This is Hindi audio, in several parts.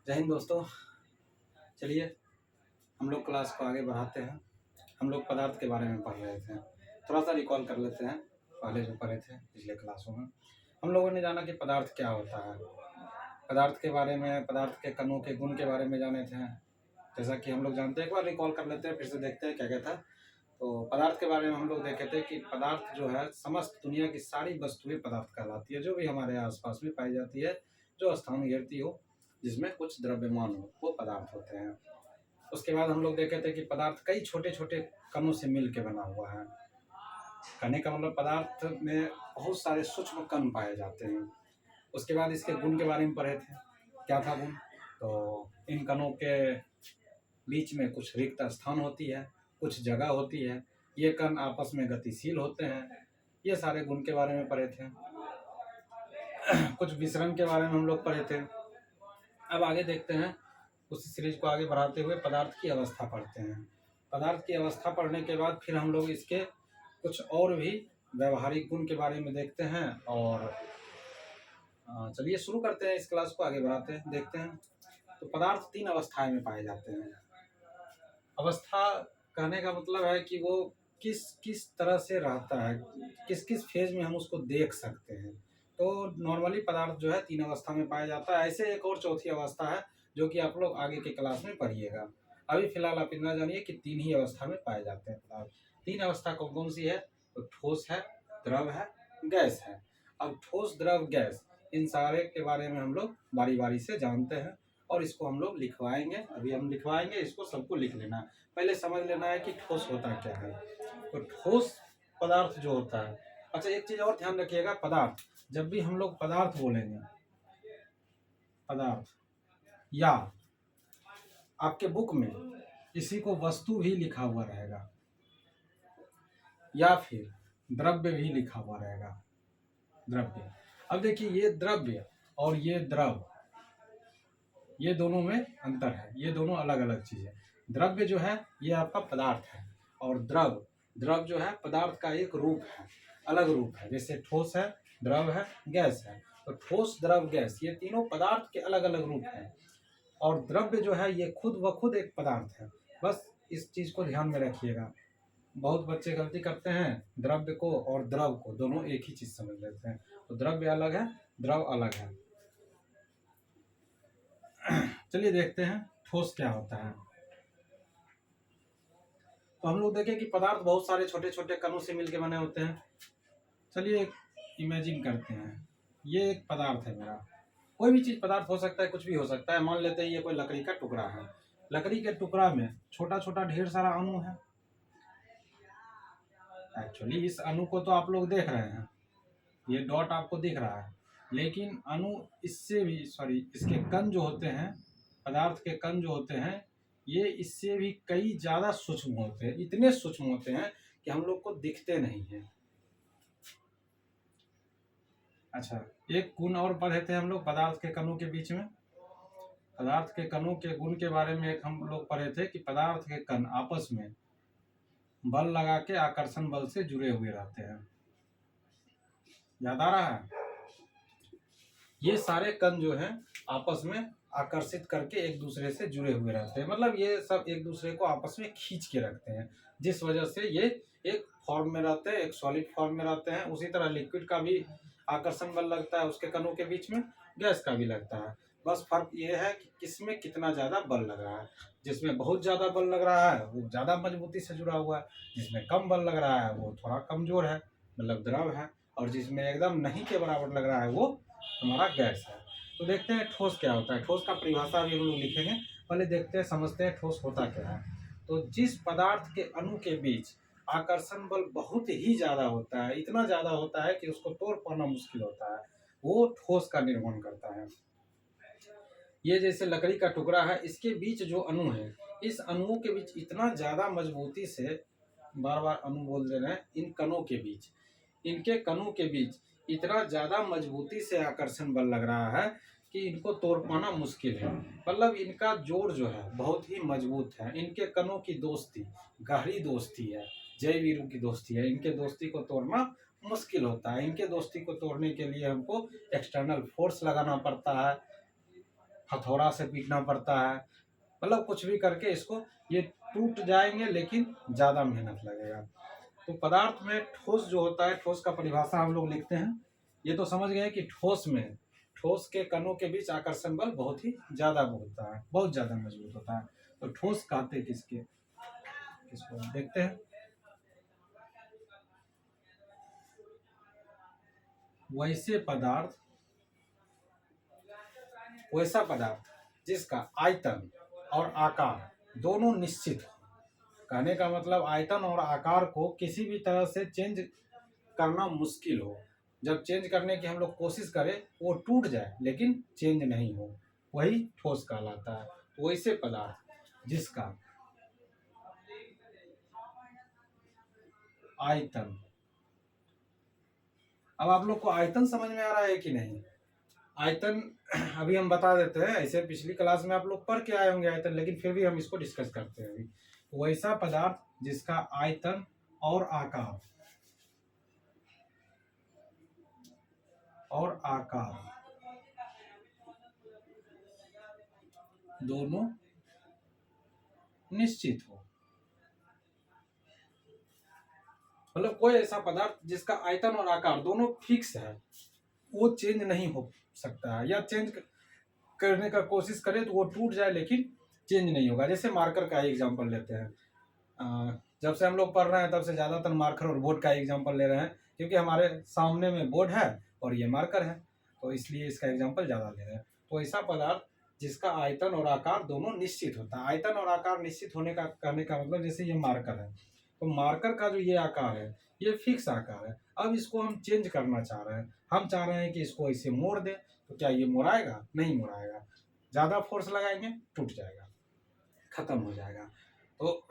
जय हिंद दोस्तों। चलिए हम लोग क्लास को आगे बढ़ाते हैं। हम लोग पदार्थ के बारे में पढ़ रहे थे, थोड़ा सा रिकॉल कर लेते हैं पहले जो पढ़े थे पिछले क्लासों में। हम लोगों ने जाना कि पदार्थ क्या होता है, पदार्थ के बारे में, पदार्थ के कणों के गुण के बारे में जाने थे। जैसा कि हम लोग जानते हैं, एक बार रिकॉल कर लेते हैं, फिर से देखते हैं क्या क्या था। तो पदार्थ के बारे में हम लोग देखे थे कि पदार्थ जो है, समस्त दुनिया की सारी वस्तुएं पदार्थ कहलाती है, जो भी हमारे आसपास में पाई जाती है, जो स्थान घेरती हो, जिसमें कुछ द्रव्यमान हो, वो पदार्थ होते हैं। उसके बाद हम लोग देखे थे कि पदार्थ कई छोटे छोटे कणों से मिल के बना हुआ है। कहने का मतलब पदार्थ में बहुत सारे सूक्ष्म कण पाए जाते हैं। उसके बाद इसके गुण के बारे में पढ़े थे, क्या था गुण। तो इन कणों के बीच में कुछ रिक्त स्थान होती है, कुछ जगह होती है, ये कण आपस में गतिशील होते हैं, ये सारे गुण के बारे में पढ़े थे। कुछ विसरण के बारे में हम लोग पढ़े थे। अब आगे देखते हैं, उस सीरीज को आगे बढ़ाते हुए पदार्थ की अवस्था पढ़ते हैं। पदार्थ की अवस्था पढ़ने के बाद फिर हम लोग इसके कुछ और भी व्यवहारिक गुण के बारे में देखते हैं। और चलिए शुरू करते हैं, इस क्लास को आगे बढ़ाते हैं, देखते हैं। तो पदार्थ 3 अवस्थाएं में पाए जाते हैं। अवस्था कहने का मतलब है कि वो किस किस तरह से रहता है, किस किस फेज में हम उसको देख सकते हैं। तो नॉर्मली पदार्थ जो है 3 अवस्था में पाया जाता है। ऐसे एक और चौथी अवस्था है जो कि आप लोग आगे के क्लास में पढ़िएगा। अभी फिलहाल आप इतना जानिए कि 3 ही अवस्था में पाए जाते हैं पदार्थ। 3 अवस्था कौन कौन सी है? तो ठोस है, द्रव है, गैस है। अब ठोस, द्रव, गैस, इन सारे के बारे में हम लोग बारी बारी से जानते हैं और इसको हम लोग लिखवाएंगे। अभी हम लिखवाएंगे, इसको सबको लिख लेना है। पहले समझ लेना है कि ठोस होता क्या है। तो ठोस पदार्थ जो होता है, अच्छा एक चीज और ध्यान रखिएगा, पदार्थ जब भी हम लोग पदार्थ बोलेंगे, पदार्थ, या आपके बुक में इसी को वस्तु भी लिखा हुआ रहेगा या फिर द्रव्य भी लिखा हुआ रहेगा, द्रव्य। अब देखिए, ये द्रव्य और ये द्रव, ये दोनों में अंतर है, ये दोनों अलग अलग चीज है। द्रव्य जो है ये आपका पदार्थ है, और द्रव, द्रव जो है पदार्थ का एक रूप है, अलग रूप है। जैसे ठोस है, द्रव है, गैस है। तो ठोस, द्रव, गैस, ये तीनों पदार्थ के अलग अलग रूप हैं। और द्रव्य जो है ये खुद व खुद एक पदार्थ है। बस इस चीज को ध्यान में रखिएगा। बहुत बच्चे गलती करते हैं, द्रव्य को और द्रव को दोनों एक ही चीज समझ लेते हैं। तो द्रव्य अलग है, द्रव अलग है। चलिए देखते हैं ठोस क्या होता है। तो हम लोग देखें कि पदार्थ बहुत सारे छोटे छोटे कणों से मिलकर बने होते हैं। चलिए इमेजिन करते हैं, ये एक पदार्थ है मेरा। कोई भी चीज पदार्थ हो सकता है, कुछ भी हो सकता है। मान लेते हैं ये कोई लकड़ी का टुकड़ा है। लकड़ी के टुकड़ा में छोटा छोटा ढेर सारा अणु है। एक्चुअली इस अणु को तो आप लोग देख रहे हैं, ये डॉट आपको दिख रहा है, लेकिन अणु इससे भी, सॉरी, इसके कण जो होते हैं, पदार्थ के कण जो होते हैं, ये इससे भी कई ज्यादा सूक्ष्म होते हैं। इतने सूक्ष्म होते हैं कि हम लोग को दिखते नहीं है। अच्छा, एक गुण और पढ़े थे हम लोग पदार्थ के कणों के बीच में। पदार्थ के कणों के गुण के बारे में एक हम लोग पढ़े थे कि पदार्थ के कण आपस में बल लगा के आकर्षण बल से जुड़े हुए रहते हैं। याद आ रहा है? ये सारे कण जो हैं आपस में आकर्षित करके एक दूसरे से जुड़े हुए रहते हैं। मतलब ये सब एक दूसरे को आपस में खींच के रखते हैं, जिस वजह से ये एक फॉर्म में रहते हैं, एक सॉलिड फॉर्म में रहते हैं। उसी तरह लिक्विड का भी आकर्षण बल लगता है उसके कणों के बीच में, गैस का भी लगता है। बस फर्क ये है कि किसमें कितना ज्यादा बल लग रहा है। जिसमें बहुत ज्यादा बल लग रहा है वो ज्यादा मजबूती से जुड़ा हुआ है, जिसमें कम बल लग रहा है वो थोड़ा कमजोर है, मतलब द्रव है। और जिसमें एकदम नहीं के बराबर लग रहा है वो हमारा गैस है। तो देखते हैं ठोस क्या होता है। ठोस का परिभाषा भी हम लोग लिखेंगे, पहले देखते हैं, समझते हैं ठोस होता क्या है। तो जिस पदार्थ के अणु के बीच आकर्षण बल बहुत ही ज्यादा होता है, इतना ज्यादा होता है कि उसको तोड़ पाना मुश्किल होता है, वो ठोस का निर्माण करता है। ये जैसे लकड़ी का टुकड़ा है, इसके बीच जो अणु है, इस अणुओं के बीच इतना ज्यादा मजबूती से, बार बार अणु बोल दे रहे हैं, इन कणों के बीच, इनके कणों के बीच इतना ज्यादा मजबूती से आकर्षण बल लग रहा है कि इनको तोड़ पाना मुश्किल है। मतलब इनका जोड़ जो है बहुत ही मजबूत है। इनके कणों की दोस्ती गहरी दोस्ती है, जय वीरू की दोस्ती है। इनके दोस्ती को तोड़ना मुश्किल होता है। इनके दोस्ती को तोड़ने के लिए हमको एक्सटर्नल फोर्स लगाना पड़ता है। हथौड़ा से पीटना पड़ता है, मतलब कुछ भी करके इसको ये टूट जाएंगे, लेकिन ज़्यादा मेहनत लगेगा। तो पदार्थ में ठोस जो होता है, ठोस का परिभाषा हम लोग लिखते हैं। ये तो समझ गए कि ठोस में, ठोस के कणों के बीच आकर्षण बल बहुत ही ज़्यादा होता है, बहुत ज़्यादा मजबूत होता है। तो ठोस कहते किसके, किसको देखते हैं। वैसे पदार्थ, वैसा पदार्थ जिसका आयतन और आकार दोनों निश्चित हो। कहने का मतलब आयतन और आकार को किसी भी तरह से चेंज करना मुश्किल हो। जब चेंज करने की हम लोग कोशिश करें, वो टूट जाए लेकिन चेंज नहीं हो, वही ठोस कहलाता है। वैसे पदार्थ जिसका आयतन, अब आप लोग को आयतन समझ में आ रहा है कि नहीं? आयतन अभी हम बता देते हैं, ऐसे पिछली क्लास में आप लोग पढ़ के आए होंगे आयतन, लेकिन फिर भी हम इसको डिस्कस करते हैं अभी। वैसा पदार्थ जिसका आयतन और आकार, और आकार दोनों निश्चित हो। मतलब कोई ऐसा पदार्थ जिसका आयतन और आकार दोनों फिक्स है, वो चेंज नहीं हो सकता है, या चेंज करने का कोशिश करे तो वो टूट जाए लेकिन चेंज नहीं होगा। जैसे मार्कर का एग्जांपल लेते हैं। जब से हम लोग पढ़ रहे हैं तब से ज़्यादातर मार्कर और बोर्ड का एग्जांपल ले रहे हैं, क्योंकि हमारे सामने में बोर्ड है और ये मार्कर है, तो इसलिए इसका एग्जांपल ज़्यादा ले रहे हैं। तो ऐसा पदार्थ जिसका आयतन और आकार दोनों निश्चित होता है। आयतन और आकार निश्चित होने का कहने का मतलब, जैसे ये मार्कर है, तो मार्कर का जो ये आकार है, ये फिक्स आकार है। अब इसको हम चेंज करना चाह रहे हैं, हम चाह रहे हैं कि इसको ऐसे मोड़ दें, तो क्या ये मुड़ाएगा? नहीं मुड़ाएगा। ज़्यादा फोर्स लगाएंगे टूट जाएगा, खत्म हो जाएगा। तो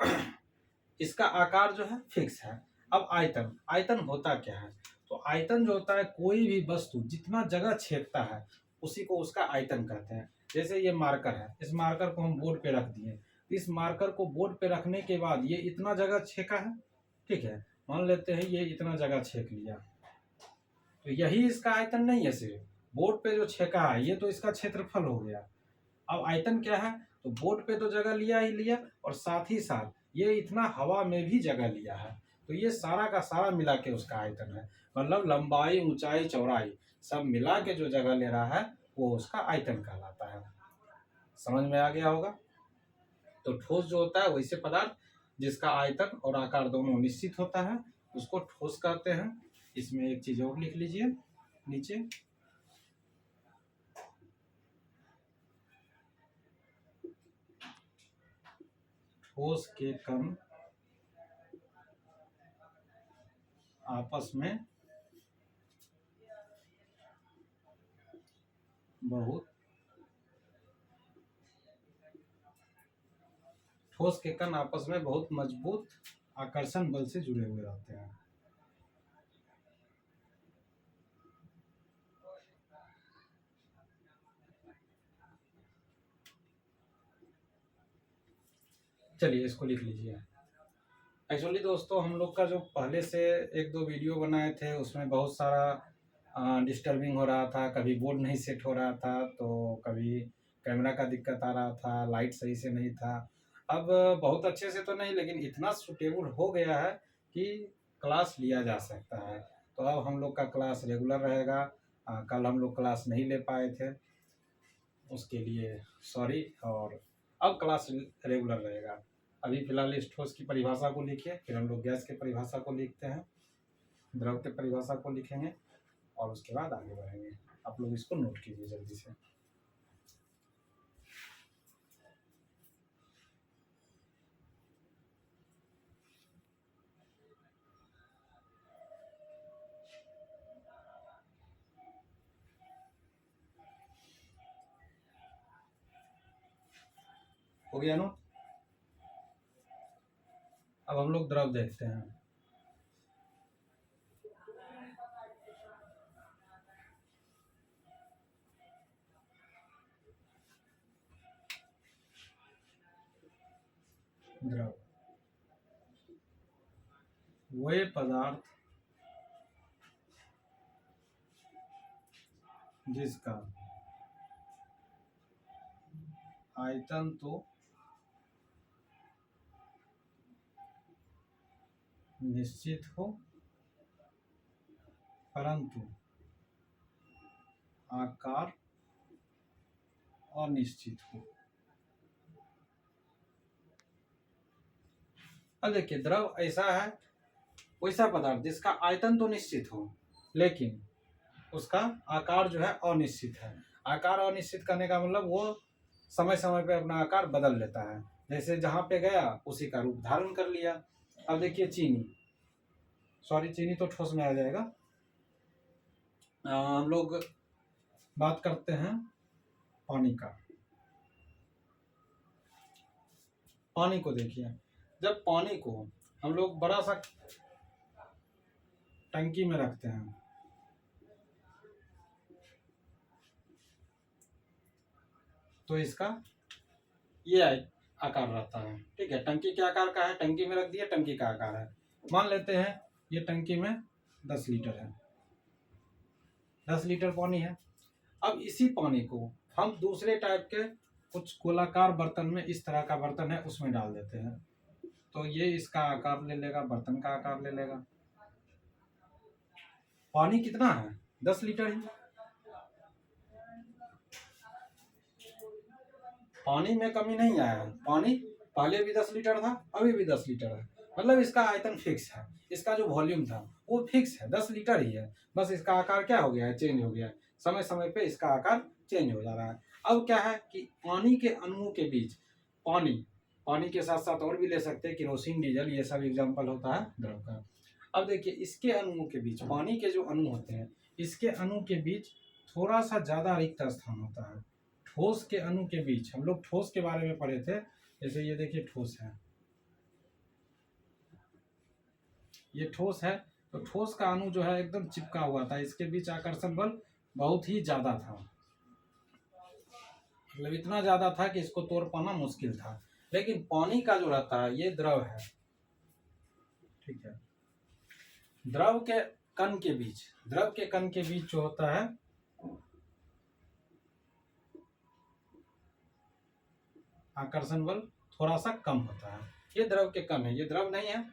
इसका आकार जो है फिक्स है। अब आयतन, आयतन होता क्या है? तो आयतन जो होता है, कोई भी वस्तु जितना जगह छेदता है उसी को उसका आयतन कहते हैं। जैसे ये मार्कर है, इस मार्कर को हम बोर्ड पे रख दिए, इस मार्कर को बोर्ड पे रखने के बाद ये इतना जगह छेका है, ठीक है, मान लेते हैं ये इतना जगह छेक लिया, तो यही इसका आयतन नहीं है। सिर्फ बोर्ड पे जो छेका है ये तो इसका क्षेत्रफल हो गया। अब आयतन क्या है? तो बोर्ड पे तो जगह लिया ही लिया, और साथ ही साथ ये इतना हवा में भी जगह लिया है, तो ये सारा का सारा मिला के उसका आयतन है। मतलब लंबाई, ऊंचाई, चौड़ाई सब मिला के जो जगह ले रहा है वो उसका आयतन कहलाता है। समझ में आ गया होगा? तो ठोस जो होता है, वैसे पदार्थ जिसका आयतन और आकार दोनों निश्चित होता है, उसको ठोस कहते हैं। इसमें एक चीज और लिख लीजिए नीचे, ठोस के कण आपस में बहुत, ठोस के कण आपस में बहुत मजबूत आकर्षण बल से जुड़े हुए रहते हैं। चलिए इसको लिख लीजिए। एक्चुअली दोस्तों, हम लोग का जो पहले से एक दो वीडियो बनाए थे उसमें बहुत सारा डिस्टर्बिंग हो रहा था, कभी बोर्ड नहीं सेट हो रहा था, तो कभी कैमरा का दिक्कत आ रहा था, लाइट सही से नहीं था। अब बहुत अच्छे से तो नहीं, लेकिन इतना सुटेबल हो गया है कि क्लास लिया जा सकता है। तो अब हम लोग का क्लास रेगुलर रहेगा। कल हम लोग क्लास नहीं ले पाए थे, उसके लिए सॉरी, और अब क्लास रेगुलर रहेगा। अभी फिलहाल इस ठोस की परिभाषा को लिखिए, फिर हम लोग गैस की परिभाषा को लिखते हैं, द्रव की परिभाषा को लिखेंगे, और उसके बाद आगे बढ़ेंगे। आप लोग इसको नोट कीजिए जल्दी से। हो गया नोट? अब हम लोग द्रव देखते हैं। द्रव वे पदार्थ जिसका आयतन तो निश्चित हो परंतु आकार अनिश्चित हो। अब देखिए, द्रव ऐसा है, वैसा पदार्थ जिसका आयतन तो निश्चित हो लेकिन उसका आकार जो है अनिश्चित है। आकार अनिश्चित करने का मतलब वो समय समय पे अपना आकार बदल लेता है, जैसे जहां पे गया उसी का रूप धारण कर लिया। अब देखिए चीनी तो ठोस में आ जाएगा। हम लोग बात करते हैं पानी का। पानी को देखिए, जब पानी को हम लोग बड़ा सा टंकी में रखते हैं तो इसका ये आकार रहता है, ठीक है। टंकी के आकार का है, टंकी में रख दिया, टंकी का आकार है। मान लेते हैं ये टंकी में 10 लीटर है, 10 लीटर पानी है। अब इसी पानी को हम दूसरे टाइप के कुछ गोलाकार बर्तन में, इस तरह का बर्तन है उसमें डाल देते हैं तो ये इसका आकार ले लेगा, बर्तन का आकार ले लेगा। पानी कितना है? 10 लीटर ही। पानी में कमी नहीं आया है, पानी पहले भी 10 लीटर था, अभी भी 10 लीटर है, मतलब इसका आयतन फिक्स है, इसका जो वॉल्यूम था वो फिक्स है, 10 लीटर ही है। बस इसका आकार क्या हो गया है? चेंज हो गया है, समय समय पे इसका आकार चेंज हो जा रहा है। अब क्या है कि पानी के अणुओं के बीच, पानी के साथ साथ और भी ले सकते हैं, केरोसिन, डीजल, ये सब एग्जाम्पल होता है द्रव का। अब देखिए, इसके अणुओं के बीच, पानी के जो अणु होते हैं इसके अणु के बीच थोड़ा सा ज्यादा रिक्त स्थान होता है। ठोस के अणु के बीच, हम लोग ठोस के बारे में पढ़े थे, जैसे ये देखिए ठोस है, ये ठोस है, तो ठोस का अणु जो है एकदम चिपका हुआ था, इसके बीच आकर्षण बल बहुत ही ज्यादा था, मतलब इतना ज्यादा था कि इसको तोड़ पाना मुश्किल था। लेकिन पानी का जो रहता है ये द्रव है, ठीक है। द्रव के कण के बीच, द्रव के कण के बीच जो होता है आकर्षण बल थोड़ा सा कम होता है। ये द्रव के कण है, ये द्रव नहीं है,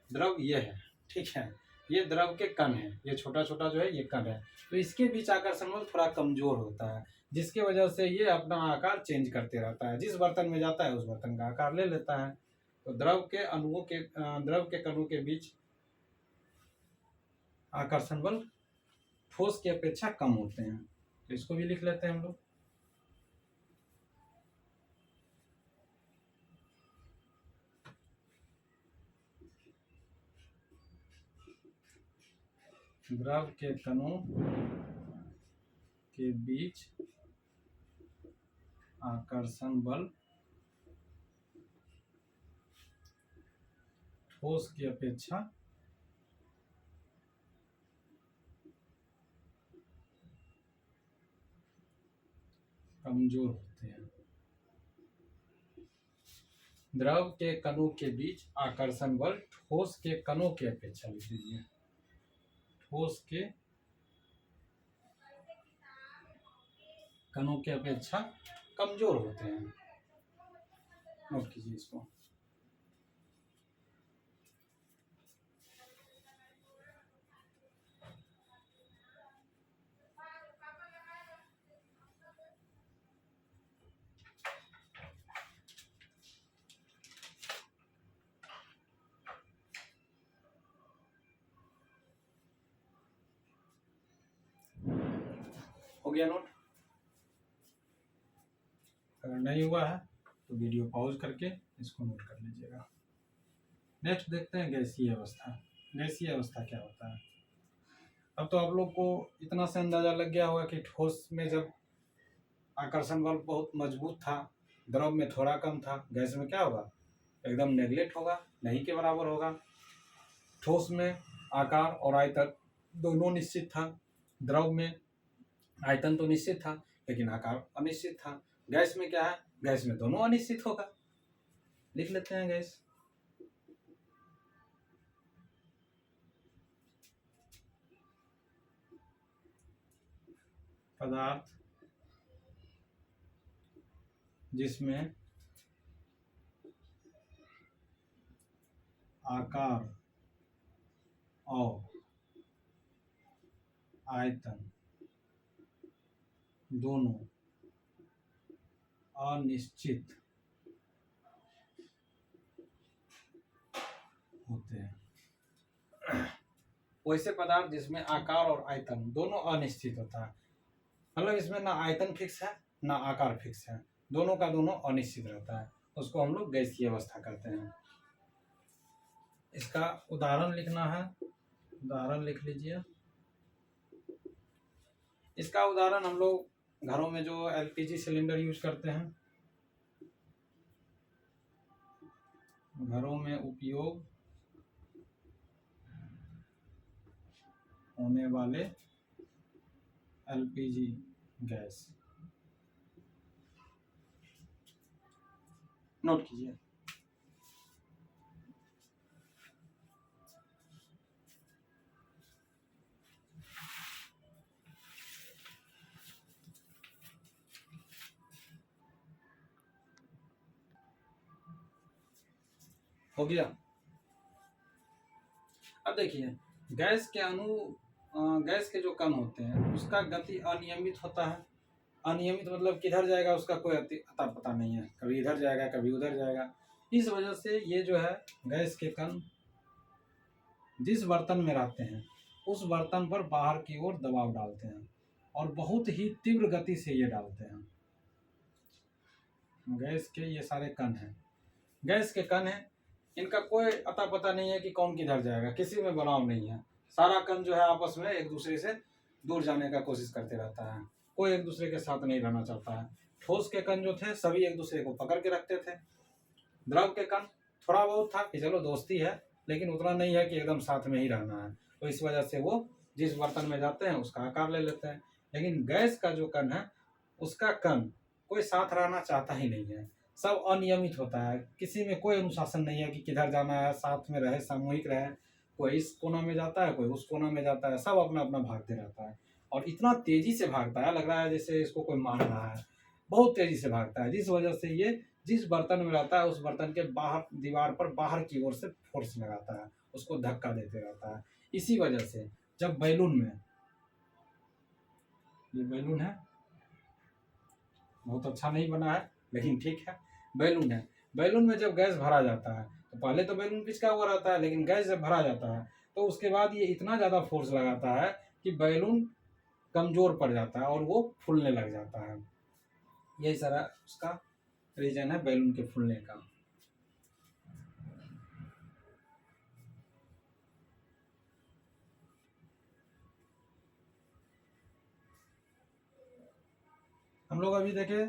द्रव ये है, ठीक है। ये द्रव के कण है, ये छोटा छोटा जो है ये कण है, तो इसके बीच आकर्षण बल थोड़ा कमजोर होता है, जिसके वजह से ये अपना आकार चेंज करते रहता है, जिस बर्तन में जाता है उस बर्तन का आकार ले लेता है। तो द्रव के अणुओं के, द्रव के कणों के बीच आकर्षण बल ठोस की अपेक्षा कम होते हैं, तो इसको भी लिख लेते हैं हम लोग। द्रव के कणों के बीच आकर्षण बल ठोस की अपेक्षा कमजोर होते हैं। द्रव के कणों के बीच आकर्षण बल ठोस के कणों की अपेक्षा, लिख लीजिए, ठोस के कणों की अपेक्षा कमजोर होते हैं। नोट कीजिए इसको। हो गया नोट? अगर नहीं हुआ है तो वीडियो पॉज करके इसको नोट कर लीजिएगा। नेक्स्ट देखते हैं गैसीय अवस्था। गैसीय अवस्था क्या होता है? अब तो आप लोग को इतना से अंदाजा लग गया होगा कि ठोस में जब आकर्षण बल बहुत मजबूत था, द्रव में थोड़ा कम था, गैस में क्या होगा? एकदम नेगलेक्ट होगा, नहीं के बराबर होगा। ठोस में आकार और आयतन दोनों निश्चित था, द्रव में आयतन तो निश्चित था लेकिन आकार अनिश्चित था। गैस में क्या है? गैस में दोनों अनिश्चित होगा। लिख लेते हैं गैस। पदार्थ जिसमें आकार और आयतन दोनों अनिश्चित होते हैं। वैसे पदार्थ जिसमें आकार और आयतन दोनों अनिश्चित होता है, मतलब इसमें ना आयतन फिक्स है ना आकार फिक्स है, दोनों का दोनों अनिश्चित रहता है, उसको हम लोग गैसीय अवस्था कहते हैं। इसका उदाहरण लिखना है, उदाहरण लिख लीजिए। इसका उदाहरण हम लोग घरों में जो एलपीजी सिलेंडर यूज करते हैं, घरों में उपयोग होने वाले एलपीजी गैस, नोट कीजिए। हो गया। अब देखिए गैस के गैस के जो कण होते हैं उसका गति अनियमित होता है। अनियमित मतलब किधर जाएगा उसका कोई अता पता नहीं है, कभी इधर जाएगा कभी उधर जाएगा। इस वजह से ये जो है गैस के कण जिस बर्तन में रहते हैं उस बर्तन पर बाहर की ओर दबाव डालते हैं और बहुत ही तीव्र गति से ये डालते हैं। गैस के ये सारे कण हैं, गैस के कण हैं, इनका कोई अता पता नहीं है कि कौन किधर जाएगा, किसी में बनाव नहीं है। सारा कण जो है आपस में एक दूसरे से दूर जाने का कोशिश करते रहता है, कोई एक दूसरे के साथ नहीं रहना चाहता है। ठोस के कण जो थे सभी एक दूसरे को पकड़ के रखते थे। द्रव के कण थोड़ा बहुत था कि चलो दोस्ती है, लेकिन उतना नहीं है कि एकदम साथ में ही रहना है, तो इस वजह से वो जिस बर्तन में जाते हैं उसका आकार ले लेते हैं। लेकिन गैस का जो कण है उसका कण कोई साथ रहना चाहता ही नहीं है, सब अनियमित होता है, किसी में कोई अनुशासन नहीं है कि किधर जाना है, साथ में रहे, सामूहिक रहे, कोई इस कोना में जाता है कोई उस कोना में जाता है, सब अपना अपना भागते रहता है। और इतना तेजी से भागता है, लग रहा है जैसे इसको कोई मार रहा है, बहुत तेजी से भागता है, जिस वजह से ये जिस बर्तन में रहता है उस बर्तन के बाहर दीवार पर बाहर की ओर से फोर्स लगाता है, उसको धक्का देते रहता है। इसी वजह से जब बैलून में, ये बैलून है, बहुत अच्छा नहीं बना है लेकिन ठीक है, बैलून है, बैलून में जब गैस भरा जाता है तो पहले तो बैलून पिचका हुआ रहता है, लेकिन गैस जब भरा जाता है तो उसके बाद ये इतना ज़्यादा फोर्स लगाता है कि बैलून कमज़ोर पड़ जाता है और वो फूलने लग जाता है। यही सारा उसका रीजन है बैलून के फूलने का। हम लोग अभी देखे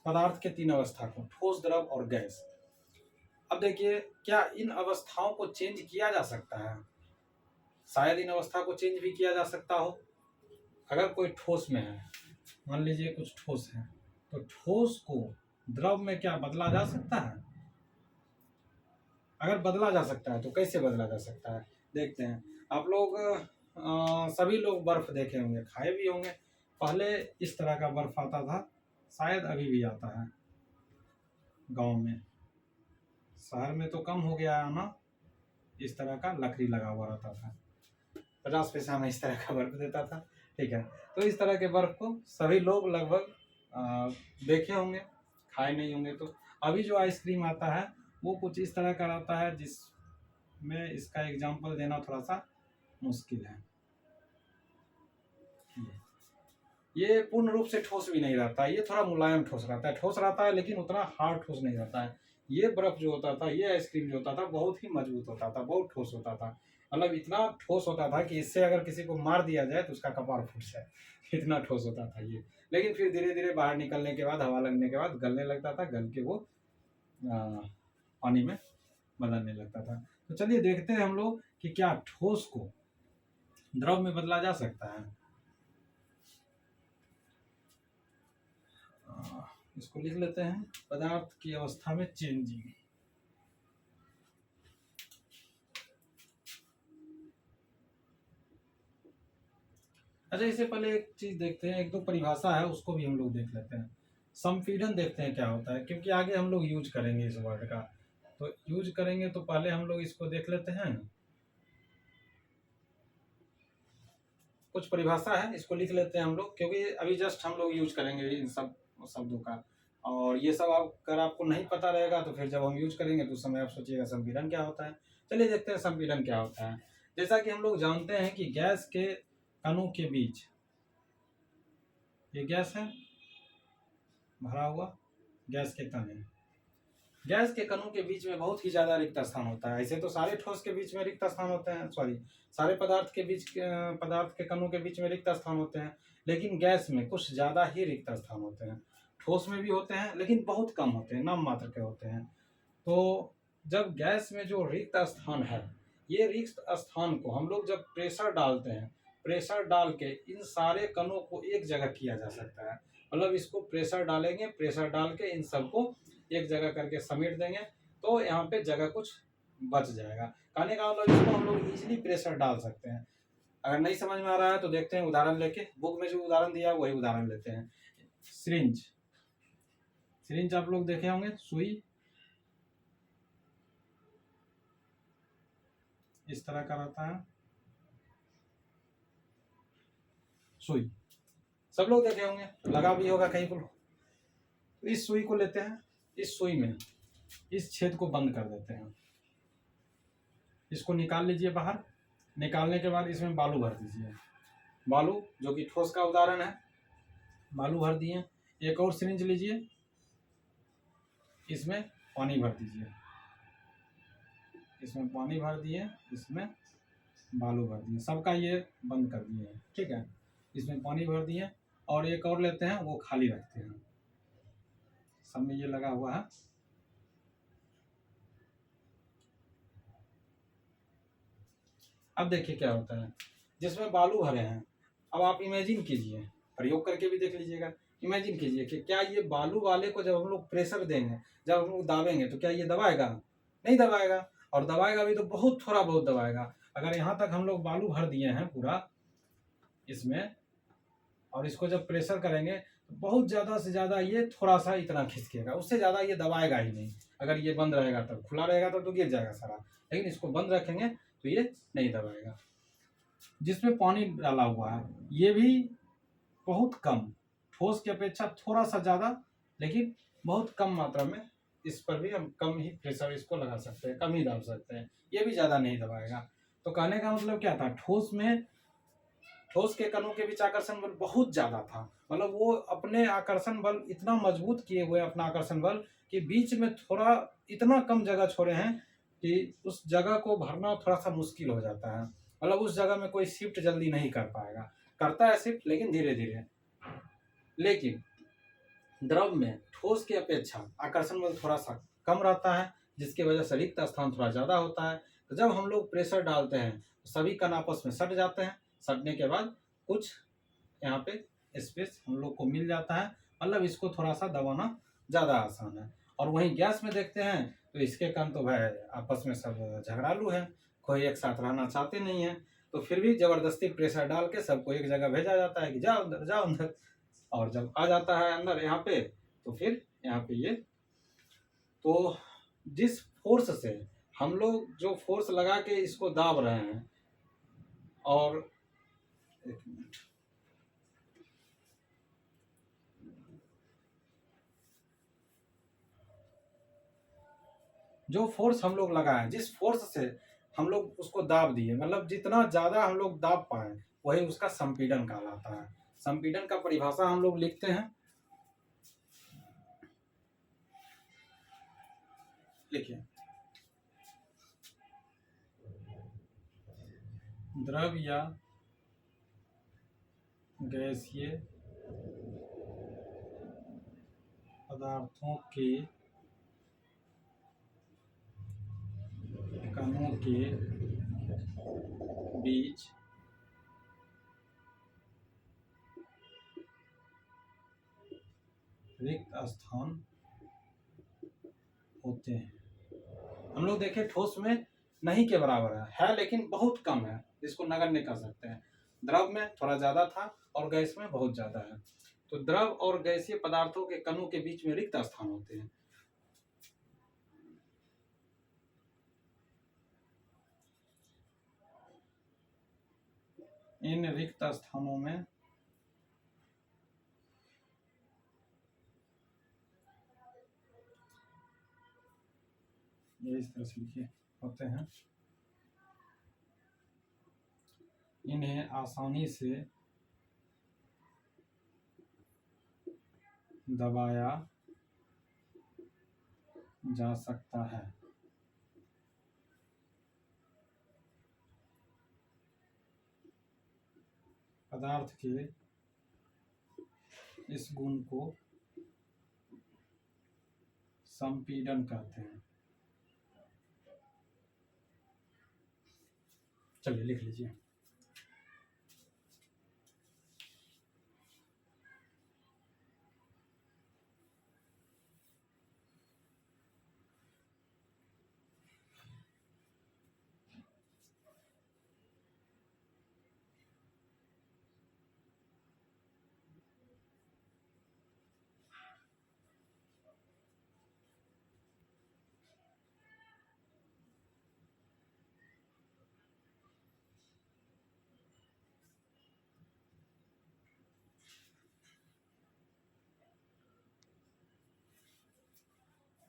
पदार्थ के तीन अवस्था को, ठोस, द्रव और गैस। अब देखिए क्या इन अवस्थाओं को चेंज किया जा सकता है? शायद इन अवस्था को चेंज भी किया जा सकता हो। अगर कोई ठोस में है, मान लीजिए कुछ ठोस है, तो ठोस को द्रव में क्या बदला जा सकता है? अगर बदला जा सकता है तो कैसे बदला जा सकता है, देखते हैं। आप लोग सभी लोग बर्फ देखे होंगे, खाए भी होंगे। पहले इस तरह का बर्फ आता था, शायद अभी भी आता है गांव में, शहर में तो कम हो गया है ना। इस तरह का लकड़ी लगा हुआ रहता था, 50 पैसा में इस तरह का बर्फ देता था, ठीक है। तो इस तरह के बर्फ को सभी लोग लगभग देखे होंगे, खाए नहीं होंगे। तो अभी जो आइसक्रीम आता है वो कुछ इस तरह का रहता है जिसमें इसका एग्जाम्पल देना थोड़ा सा मुश्किल है। ये पूर्ण रूप से ठोस भी नहीं रहता, ये थोड़ा मुलायम ठोस रहता है, ठोस रहता है लेकिन उतना हार्ड ठोस नहीं रहता है। ये बर्फ जो होता था, ये आइसक्रीम जो होता था, बहुत ही मजबूत होता था, बहुत ठोस होता था, मतलब इतना ठोस होता था कि इससे अगर किसी को मार दिया जाए तो उसका कपार फूट जाए, इतना ठोस होता था ये। लेकिन फिर धीरे धीरे बाहर निकलने के बाद, हवा लगने के बाद गलने लगता था, गल के वो पानी में बदलने लगता था। तो चलिए देखते हैं हम लोग कि क्या ठोस को द्रव में बदला जा सकता है। इसको लिख लेते हैं, पदार्थ की अवस्था में चेंजिंग। अच्छा, इससे पहले एक चीज देखते हैं, एक दो परिभाषा है उसको भी हम लोग देख लेते हैं। संपीड़न देखते हैं क्या होता है, क्योंकि आगे हम लोग यूज करेंगे इस वर्ड का, तो यूज करेंगे तो पहले हम लोग इसको देख लेते हैं। कुछ परिभाषा है, इसको लिख लेते हैं हम लोग, क्योंकि अभी जस्ट हम लोग यूज करेंगे इन सब शब्दों का, और ये सब अगर आपको नहीं पता रहेगा तो फिर जब हम यूज करेंगे तो उस समय आप सोचिएगा संपीड़न क्या होता है। चलिए देखते हैं संपीड़न क्या होता है। जैसा कि हम लोग जानते हैं कि गैस के कणों के बीच, ये गैस है, भरा हुआ गैस के कण है, गैस के कणों के बीच में बहुत ही ज्यादा रिक्त स्थान होता है। ऐसे तो सारे ठोस के बीच में रिक्त स्थान होते हैं, सॉरी, सारे पदार्थ के कणों के बीच में रिक्त स्थान होते हैं, लेकिन गैस में कुछ ज्यादा ही रिक्त स्थान होते हैं। ठोस में भी होते हैं लेकिन बहुत कम होते हैं, नाम मात्र के होते हैं। तो जब गैस में जो रिक्त स्थान है, ये रिक्त स्थान को हम लोग जब प्रेशर डालते हैं, प्रेशर डाल के इन सारे कणों को एक जगह किया जा सकता है। मतलब इसको प्रेशर डालेंगे, प्रेशर डाल के इन सबको एक जगह करके समेट देंगे, तो यहाँ पे जगह कुछ बच जाएगा। कहने का मतलब इसको हम लोग इजीली प्रेशर डाल सकते हैं। अगर नहीं समझ में आ रहा है तो देखते हैं उदाहरण लेके, बुक में जो उदाहरण दिया है वही उदाहरण लेते हैं। सिरिंज, सिरिंज आप लोग देखे होंगे, सुई इस तरह का रहता है, सुई सब लोग देखे होंगे, लगा भी होगा कहीं पर। इस सुई को लेते हैं, इस सुई में इस छेद को बंद कर देते हैं, इसको निकाल लीजिए बाहर। निकालने के बाद इसमें बालू भर दीजिए, बालू जो कि ठोस का उदाहरण है, बालू भर दिए। एक और सिरिंज लीजिए, इसमें पानी भर दीजिए, इसमें पानी भर दिए, इसमें बालू भर दिए, सबका ये बंद कर दिए हैं, ठीक है। इसमें पानी भर दिए और एक और लेते हैं, वो खाली रखते हैं, सब में ये लगा हुआ है। अब देखिए क्या होता है, जिसमें बालू भरे हैं, अब आप इमेजिन कीजिए, प्रयोग करके भी देख लीजिएगा। इमेजिन कीजिए कि क्या ये बालू वाले को जब हम लोग प्रेशर देंगे, जब हम लोग दाबेंगे, तो क्या ये दबाएगा? नहीं दबाएगा, और दबाएगा भी तो बहुत थोड़ा बहुत दबाएगा। अगर यहाँ तक हम लोग बालू भर दिए हैं पूरा इसमें, और इसको जब प्रेशर करेंगे तो बहुत ज़्यादा से ज़्यादा ये थोड़ा सा इतना खिसकेगा, उससे ज़्यादा ये दबाएगा ही नहीं। अगर ये बंद रहेगा तब, खुला रहेगा तब तो गिर जाएगा सारा, लेकिन इसको बंद रखेंगे तो ये नहीं दबाएगा। जिसमें पानी डाला हुआ है, ये भी बहुत कम, ठोस की अपेक्षा थोड़ा सा ज़्यादा, लेकिन बहुत कम मात्रा में। इस पर भी हम कम ही प्रेशर इसको लगा सकते हैं, कम ही डाल सकते हैं, ये भी ज़्यादा नहीं दबाएगा। तो कहने का मतलब क्या था, ठोस में, ठोस के कणों के बीच आकर्षण बल बहुत ज़्यादा था। मतलब वो अपने आकर्षण बल इतना मजबूत किए हुए, अपना आकर्षण बल, कि बीच में थोड़ा इतना कम जगह छोड़े हैं कि उस जगह को भरना थोड़ा सा मुश्किल हो जाता है। मतलब उस जगह में कोई शिफ्ट जल्दी नहीं कर पाएगा, करता है शिफ्ट लेकिन धीरे धीरे। लेकिन द्रव में ठोस की अपेक्षा आकर्षण बल थोड़ा सा कम रहता है, जिसकी वजह से रिक्त स्थान थोड़ा ज़्यादा होता है। तो जब हम लोग प्रेशर डालते हैं तो सभी कण आपस में सट जाते हैं, सटने के बाद कुछ यहाँ पे स्पेस हम लोग को मिल जाता है। मतलब इसको थोड़ा सा दबाना ज़्यादा आसान है। और वहीं गैस में देखते हैं तो इसके कण तो भाई आपस में सब झगड़ालू हैं, कोई एक साथ रहना चाहते नहीं हैं, तो फिर भी ज़बरदस्ती प्रेशर डाल के सबको एक जगह भेजा जाता है कि जाओ अंदर, जाओ अंदर। और जब आ जाता है अंदर यहाँ पे, तो फिर यहाँ पे ये, तो जिस फोर्स से हम लोग जो फोर्स लगा के इसको दाब रहे हैं, और एक मिनट, जो फोर्स हम लोग लगाए, जिस फोर्स से हम लोग उसको दाब दिए, मतलब जितना ज्यादा हम लोग दाब पाए, वही उसका संपीड़न कहलाता है। संपीड़न का परिभाषा हम लोग लिखते हैं, लिखिए, द्रव या गैसीय पदार्थों के कणों के बीच रिक्त स्थान होते हैं। हम लोग देखें ठोस में नहीं के बराबर है लेकिन बहुत कम है, जिसको नगण्य कह सकते हैं। द्रव में थोड़ा ज़्यादा था और गैस में बहुत ज़्यादा है। तो द्रव और गैसीय पदार्थों के कणों के बीच में रिक्त स्थान होते हैं। इन रिक्त स्थानों में ये इस तरह से लिखे होते हैं, इन्हें आसानी से दबाया जा सकता है। पदार्थ के इस गुण को संपीड़न कहते हैं। चलिए लिख लीजिए।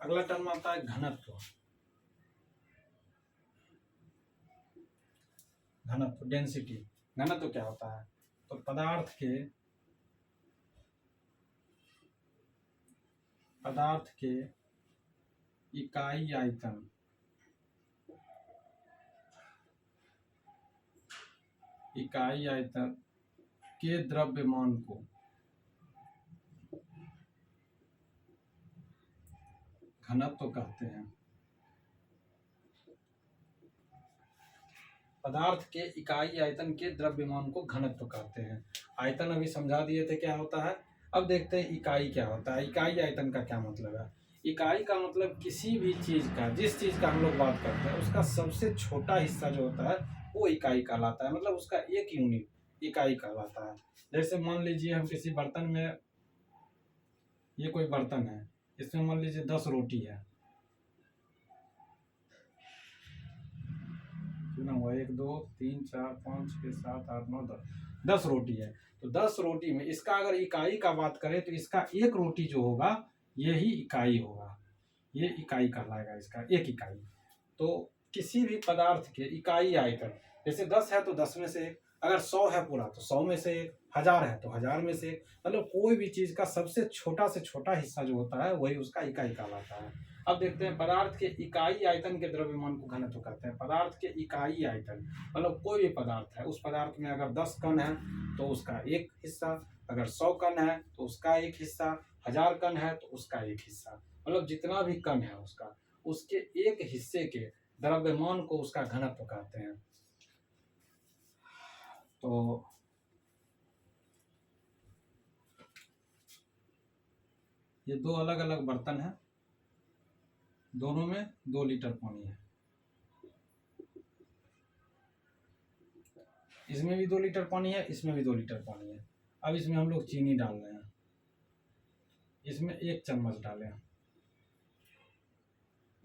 अगला टर्म आता है घनत्व। घनत्व, डेंसिटी। घनत्व क्या होता है? तो पदार्थ के इकाई आयतन के द्रव्यमान को घनत्व कहते हैं। पदार्थ के इकाई आयतन के द्रव्यमान को घनत्व कहते हैं। आयतन अभी समझा दिए थे क्या होता है। अब देखते हैं इकाई क्या होता है। इकाई आयतन का क्या मतलब है? इकाई का मतलब किसी भी चीज का, जिस चीज का हम लोग बात करते हैं उसका सबसे छोटा हिस्सा जो होता है वो इकाई कहलाता है। मतलब उसका एक यूनिट इकाई कहलाता है। जैसे मान लीजिए हम किसी बर्तन में, ये कोई बर्तन है, इसमें मान लीजिए 10 रोटी है। कितना हुआ? 1 2 3 4 5 6 7 8 9 10 रोटी है। तो 10 रोटी में इसका अगर इकाई का बात करें तो इसका एक रोटी जो होगा यही इकाई होगा। ये इकाई कहलाएगा, इसका एक इकाई। तो किसी भी पदार्थ के इकाई आयतन, जैसे 10 है तो 10 में से एक, अगर 100 है पूरा तो 100 में से एक, 1000 है तो 1000 में से एक। मतलब कोई भी चीज का सबसे छोटा हिस्सा जो होता है वही उसका इकाई कहलाता है। अब देखते हैं पदार्थ के इकाई आयतन के द्रव्यमान को घनत्व कहते हैं। पदार्थ के इकाई आयतन मतलब कोई भी पदार्थ है, उस पदार्थ में अगर 10 कण है तो उसका एक हिस्सा, अगर 100 कण है तो उसका एक हिस्सा, 1000 कण है तो उसका एक हिस्सा। मतलब जितना भी कण है उसका, उसके एक हिस्से के द्रव्यमान को उसका घनत्व कहते हैं। तो ये दो अलग अलग बर्तन हैं, दोनों में 2 लीटर पानी है। इसमें भी 2 लीटर पानी है, इसमें भी 2 लीटर पानी है। अब इसमें हम लोग चीनी डाल रहे हैं। इसमें 1 चम्मच डाले हैं,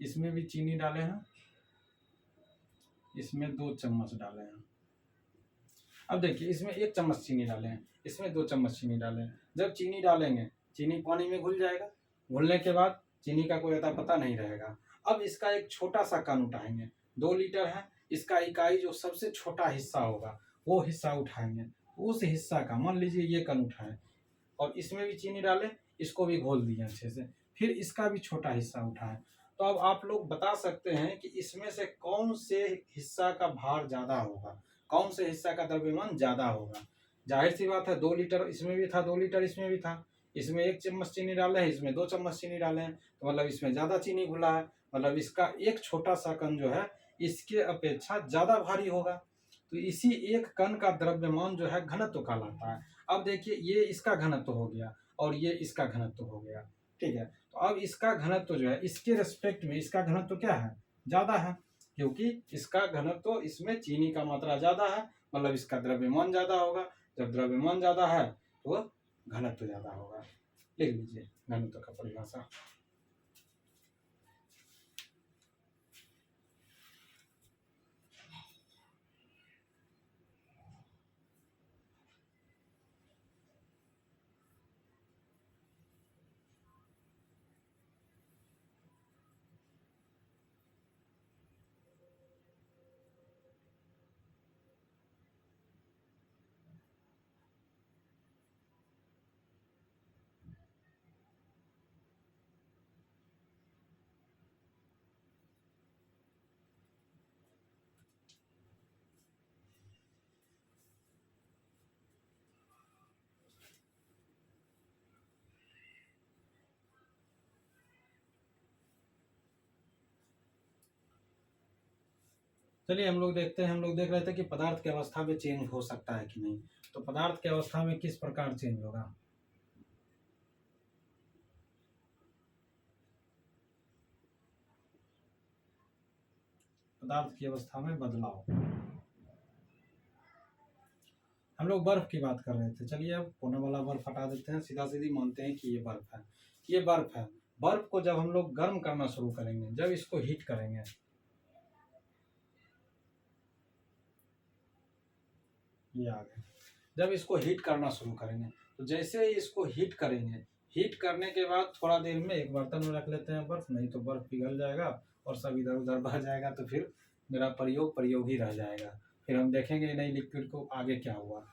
इसमें भी चीनी डाले हैं, इसमें 2 चम्मच डाले हैं। अब देखिए इसमें 1 चम्मच चीनी डाले हैं, इसमें 2 चम्मच चीनी डाले हैं। जब चीनी डालेंगे चीनी पानी में घुल जाएगा, घुलने के बाद चीनी का कोई अता पता नहीं रहेगा। अब इसका एक छोटा सा कण उठाएंगे, 2 लीटर है, इसका इकाई जो सबसे छोटा हिस्सा होगा वो हिस्सा उठाएंगे। उस हिस्सा का मान लीजिए ये कण उठाएं और इसमें भी चीनी डालें, इसको भी घोल दिए अच्छे से, फिर इसका भी छोटा हिस्सा उठाएं। तो अब आप लोग बता सकते हैं कि इसमें से कौन से हिस्सा का भार ज्यादा होगा, कौन से हिस्सा का द्रव्यमान ज्यादा होगा। जाहिर सी बात है 2 लीटर इसमें भी था, 2 लीटर इसमें भी था। इसमें 1 चम्मच चीनी डाले हैं, इसमें 2 चम्मच चीनी डाले हैं, तो मतलब इसमें ज्यादा चीनी घुला है। मतलब इसका एक छोटा सा कण जो है इसके अपेक्षा ज्यादा भारी होगा। तो इसी एक कण का द्रव्यमान जो है घनत्व कहलाता है। अब देखिए ये इसका घनत्व हो गया और ये इसका घनत्व हो गया, ठीक है। तो अब इसका घनत्व जो है इसके रेस्पेक्ट में इसका घनत्व क्या है? ज्यादा है, क्योंकि इसका घनत्व, इसमें चीनी का मात्रा ज्यादा है, मतलब इसका द्रव्यमान ज्यादा होगा। जब द्रव्यमान ज्यादा है तो घनत्व ज़्यादा होगा। लिख लीजिए घनत्व का परिभाषा। चलिए हम लोग देखते हैं, हम लोग देख रहे थे कि पदार्थ की अवस्था में चेंज हो सकता है कि नहीं। तो पदार्थ की अवस्था में किस प्रकार चेंज होगा? पदार्थ की अवस्था में बदलाव। हम लोग बर्फ की बात कर रहे थे। चलिए अब कोने वाला बर्फ हटा देते हैं, सीधा सीधी मानते हैं कि ये बर्फ है। ये बर्फ है। बर्फ को जब हम लोग गर्म करना शुरू करेंगे, जब इसको हीट करेंगे, ये आ गया, जब इसको हीट करना शुरू करेंगे, तो जैसे ही इसको हीट करेंगे, हीट करने के बाद थोड़ा देर में एक बर्तन में रख लेते हैं बर्फ, नहीं तो बर्फ पिघल जाएगा और सब इधर उधर बह जाएगा, तो फिर मेरा प्रयोग ही रह जाएगा। फिर हम देखेंगे नहीं लिक्विड को आगे क्या हुआ।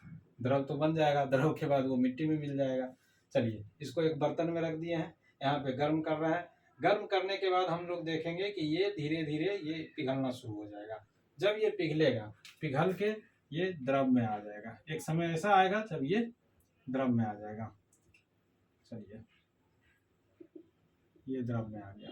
द्रव तो बन जाएगा, द्रव के बाद वो मिट्टी में मिल जाएगा। चलिए इसको एक बर्तन में रख दिए हैं, यहाँ पे गर्म कर रहा है। गर्म करने के बाद हम लोग देखेंगे कि ये धीरे धीरे ये पिघलना शुरू हो जाएगा। जब ये पिघलेगा, पिघल के ये द्रव में आ जाएगा। एक समय ऐसा आएगा जब ये द्रव में आ जाएगा। चलिए ये द्रव में आ गया,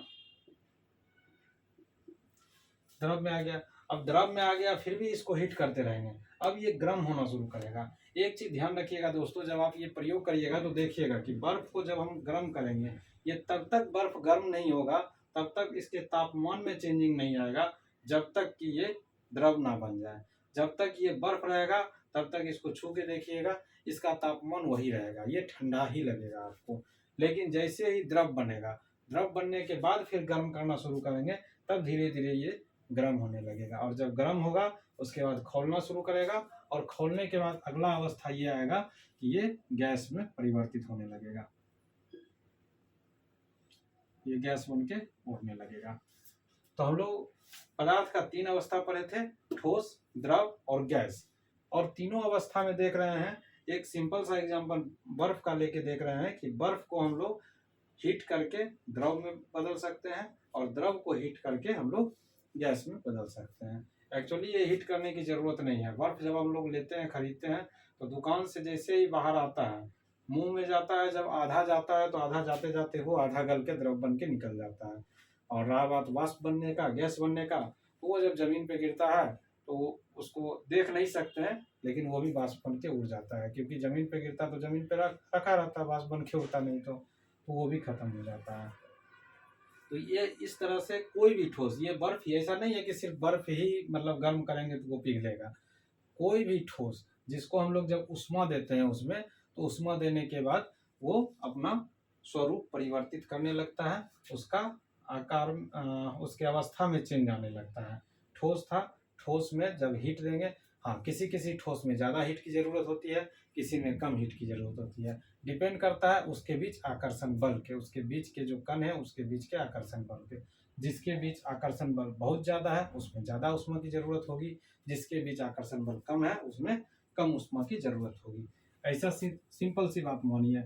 द्रव में आ गया। अब द्रव में आ गया, फिर भी इसको हीट करते रहेंगे। अब ये गर्म होना शुरू करेगा। एक चीज ध्यान रखिएगा दोस्तों, जब आप ये प्रयोग करिएगा तो देखिएगा कि बर्फ को जब हम गर्म करेंगे, ये तब तक बर्फ गर्म नहीं होगा, तब तक इसके तापमान में चेंजिंग नहीं आएगा, जब तक कि ये द्रव ना बन जाए। जब तक ये बर्फ रहेगा तब तक इसको छू के देखिएगा, इसका तापमान वही रहेगा, ये ठंडा ही लगेगा आपको। लेकिन जैसे ही द्रव बनेगा, द्रव बनने के बाद फिर गर्म करना शुरू करेंगे, तब धीरे धीरे ये गर्म होने लगेगा। और जब गर्म होगा उसके बाद खौलना शुरू करेगा, और खौलने के बाद अगला अवस्था ये आएगा कि ये गैस में परिवर्तित होने लगेगा, ये गैस बन के उड़ने लगेगा। तो हम लोग पदार्थ का 3 अवस्था पढ़े थे, ठोस, द्रव और गैस। और तीनों अवस्था में देख रहे हैं, एक सिंपल सा एग्जांपल बर्फ का लेके देख रहे हैं कि बर्फ को हम लोग हीट करके द्रव में बदल सकते हैं, और द्रव को हीट करके हम लोग गैस में बदल सकते हैं। एक्चुअली ये हीट करने की ज़रूरत नहीं है। बर्फ जब हम लोग लेते हैं, खरीदते हैं, तो दुकान से जैसे ही बाहर आता है, मुंह में जाता है, जब आधा जाता है तो आधा जाते जाते वो आधा गल के द्रव बन के निकल जाता है। और रहा बात वाष्प बनने का, गैस बनने का, तो वो जब जमीन पे गिरता है तो उसको देख नहीं सकते हैं, लेकिन वो भी वाष्प बन के उड़ जाता है, क्योंकि जमीन पे गिरता तो जमीन पे रखा रहता है, वाष्प बन के उड़ता नहीं, तो वो भी खत्म हो जाता है। तो ये इस तरह से कोई भी ठोस, ये बर्फ ही ऐसा नहीं है कि सिर्फ बर्फ ही मतलब गर्म करेंगे तो वो पिघलेगा। कोई भी ठोस जिसको हम लोग जब उष्मा देते हैं उसमें, तो उष्मा देने के बाद वो अपना स्वरूप परिवर्तित करने लगता है, उसका आकार उसके अवस्था में चेंज आने लगता है। ठोस था, ठोस में जब हीट देंगे, हाँ किसी किसी ठोस में ज़्यादा हीट की ज़रूरत होती है, किसी में कम हीट की ज़रूरत होती है। डिपेंड करता है उसके बीच आकर्षण बल के, उसके बीच के जो कण है उसके बीच के आकर्षण बल के। जिसके बीच आकर्षण बल बहुत ज़्यादा है उसमें ज़्यादा उष्मा की ज़रूरत होगी, जिसके बीच आकर्षण बल कम है उसमें कम उष्मा की ज़रूरत होगी। ऐसा सिंपल सी बात मानिए।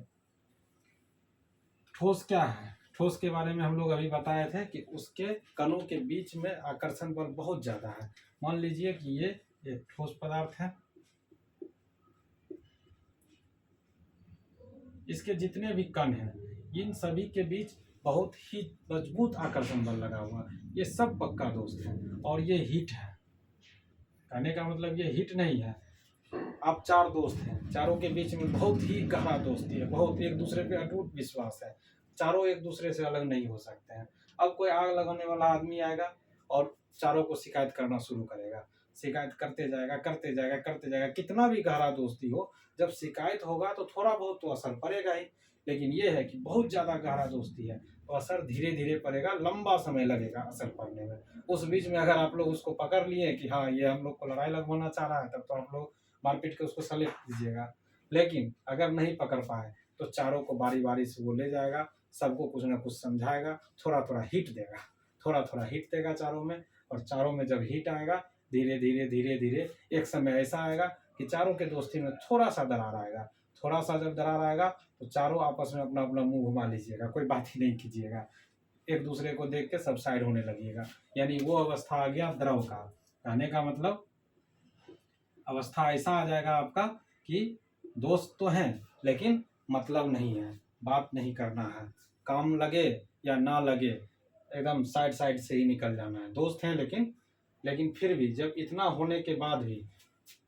ठोस क्या है? ठोस के बारे में हम लोग अभी बताए थे कि उसके कणों के बीच में आकर्षण बल बहुत ज़्यादा है। मान लीजिए कि ये एक ठोस पदार्थ है, इसके जितने भी कण हैं इन सभी के बीच बहुत ही मजबूत आकर्षण बल लगा हुआ है। ये सब पक्का दोस्त है, और ये हीट है। कहने का मतलब ये हीट नहीं है। आप 4 दोस्त हैं, चारों के बीच में बहुत ही गहरा दोस्ती है, बहुत एक दूसरे पे अटूट विश्वास है, चारों एक दूसरे से अलग नहीं हो सकते हैं। अब कोई आग लगाने वाला आदमी आएगा और चारों को शिकायत करना शुरू करेगा, शिकायत करते जाएगा करते जाएगा करते जाएगा। कितना भी गहरा दोस्ती हो, जब शिकायत होगा तो थोड़ा बहुत तो असर पड़ेगा ही। लेकिन ये है कि बहुत ज़्यादा गहरा दोस्ती है तो असर धीरे धीरे पड़ेगा, लंबा समय लगेगा असर पड़ने में। उस बीच में अगर आप लोग उसको पकड़ लिए कि हाँ ये हम लोग को लड़ाई लगवाना चाह रहा है, तब तो आप लोग मारपीट के उसको सलेट दीजिएगा। लेकिन अगर नहीं पकड़ पाए तो चारों को बारी बारी से वो ले जाएगा, सबको कुछ ना कुछ समझाएगा, थोड़ा थोड़ा हिट देगा, थोड़ा थोड़ा हिट देगा चारों में। और चारों में जब हिट आएगा धीरे धीरे धीरे धीरे एक समय ऐसा आएगा कि चारों के दोस्ती में थोड़ा सा दरार आएगा। थोड़ा सा जब दरार आएगा तो चारों आपस में अपना अपना मुंह घुमा लीजिएगा, कोई बात ही नहीं कीजिएगा, एक दूसरे को देख के सब साइड होने लगेगा। यानी वो अवस्था आ गया द्रव का। कहने का मतलब अवस्था ऐसा आ जाएगा आपका कि दोस्त तो हैं लेकिन मतलब नहीं है, बात नहीं करना है, काम लगे या ना लगे एकदम साइड साइड से ही निकल जाना है। दोस्त हैं लेकिन फिर भी जब इतना होने के बाद भी